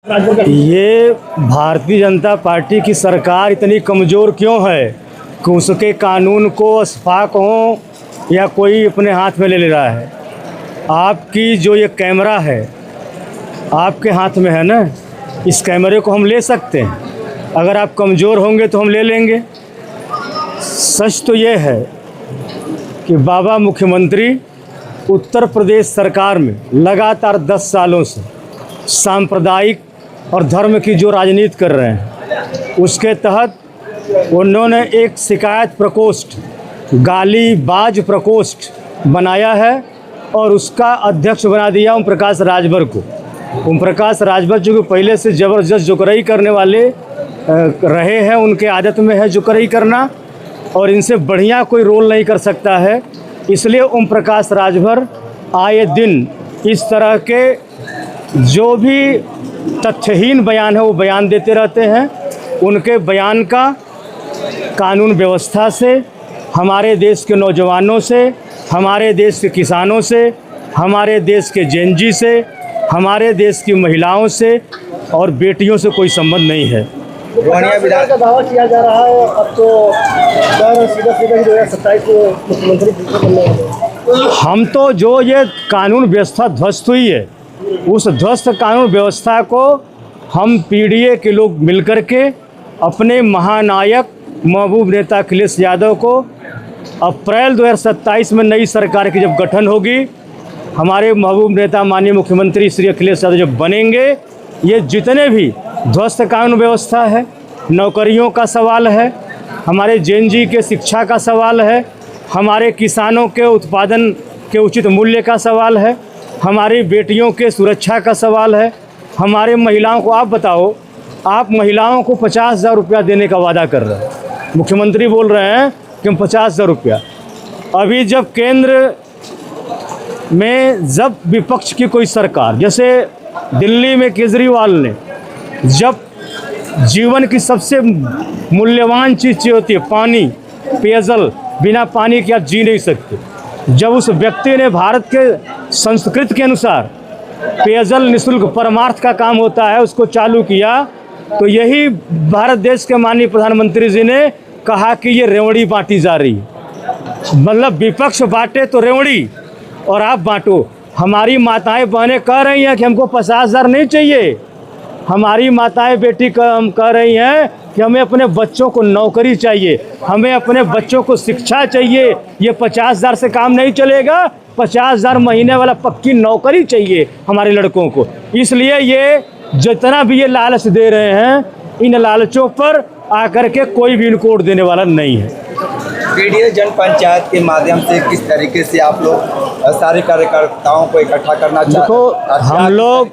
ये भारतीय जनता पार्टी की सरकार इतनी कमज़ोर क्यों है कि उसके कानून को शफाक हो या कोई अपने हाथ में ले रहा है। आपकी जो ये कैमरा है आपके हाथ में है ना, इस कैमरे को हम ले सकते हैं। अगर आप कमज़ोर होंगे तो हम ले लेंगे। सच तो ये है कि बाबा मुख्यमंत्री उत्तर प्रदेश सरकार में लगातार 10 सालों से सांप्रदायिक और धर्म की जो राजनीति कर रहे हैं, उसके तहत उन्होंने एक शिकायत प्रकोष्ठ, गालीबाज प्रकोष्ठ बनाया है और उसका अध्यक्ष बना दिया ओम प्रकाश राजभर को। ओम प्रकाश राजभर जो कि पहले से ज़बरदस्त जुकरई करने वाले रहे हैं, उनके आदत में है जुकरई करना और इनसे बढ़िया कोई रोल नहीं कर सकता है। इसलिए ओम प्रकाश राजभर आए दिन इस तरह के जो भी तथ्यहीन बयान है वो बयान देते रहते हैं। उनके बयान का कानून व्यवस्था से, हमारे देश के नौजवानों से, हमारे देश के किसानों से, हमारे देश के जेनजी से, हमारे देश की महिलाओं से और बेटियों से कोई संबंध नहीं है। का दावा किया जा रहा है अब तो सीधा 2027 को मुख्यमंत्री बनने वाले। हम तो जो ये कानून व्यवस्था ध्वस्त हुई है, उस ध्वस्त कानून व्यवस्था को हम पीडीए के लोग मिलकर के अपने महानायक महबूब नेता अखिलेश यादव को अप्रैल 2027 में नई सरकार की जब गठन होगी, हमारे महबूब नेता माननीय मुख्यमंत्री श्री अखिलेश यादव जब बनेंगे, ये जितने भी ध्वस्त कानून व्यवस्था है, नौकरियों का सवाल है, हमारे जेनजी के शिक्षा का सवाल है, हमारे किसानों के उत्पादन के उचित मूल्य का सवाल है, हमारी बेटियों के सुरक्षा का सवाल है, हमारे महिलाओं को आप बताओ, आप महिलाओं को 50,000 रुपया देने का वादा कर रहे हैं। मुख्यमंत्री बोल रहे हैं कि हम 50,000 रुपया। अभी जब केंद्र में जब विपक्ष की कोई सरकार, जैसे दिल्ली में केजरीवाल ने जब जीवन की सबसे मूल्यवान चीज़ होती है पानी, पेयजल, बिना पानी के आप जी नहीं सकते, जब उस व्यक्ति ने भारत के संस्कृति के अनुसार पेयजल निःशुल्क परमार्थ का काम होता है उसको चालू किया, तो यही भारत देश के माननीय प्रधानमंत्री जी ने कहा कि ये रेवड़ी बांटी जा रही है। मतलब विपक्ष बांटे तो रेवड़ी और आप बांटो। हमारी माताएं बहनें कह रही हैं कि हमको 50,000 नहीं चाहिए। हमारी माताएं बेटी कह रही हैं कि हमें अपने बच्चों को नौकरी चाहिए, हमें अपने बच्चों को शिक्षा चाहिए। ये 50,000 से काम नहीं चलेगा, 50,000 महीने वाला पक्की नौकरी चाहिए हमारे लड़कों को। इसलिए ये जितना भी ये लालच दे रहे हैं, इन लालचों पर आकर के कोई भी इनको वोट देने वाला नहीं है। पीडीए जन पंचायत के माध्यम से किस तरीके से आप लोग सारे कार्यकर्ताओं को इकट्ठा करना चाहते हैं? देखो, हम लोग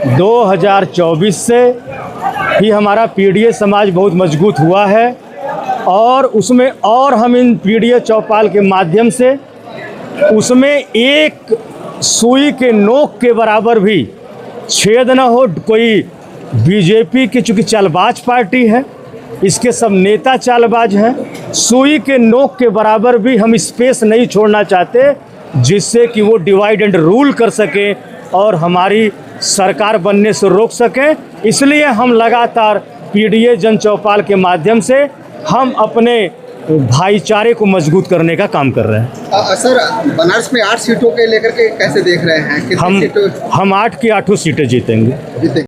2024 से ही हमारा पीडीए समाज बहुत मजबूत हुआ है और उसमें और हम इन पीडीए चौपाल के माध्यम से उसमें एक सुई के नोक के बराबर भी छेद न हो। कोई बीजेपी की चूँकि चालबाज पार्टी है, इसके सब नेता चालबाज हैं, सुई के नोक के बराबर भी हम स्पेस नहीं छोड़ना चाहते जिससे कि वो डिवाइड एंड रूल कर सकें और हमारी सरकार बनने से रोक सकें। इसलिए हम लगातार पीडीए जन चौपाल के माध्यम से हम अपने भाईचारे को मजबूत करने का काम कर रहे हैं। सर, बनारस में 8 सीटों के लेकर के कैसे देख रहे हैं? हम 8 की 8 सीटें जीतेंगे।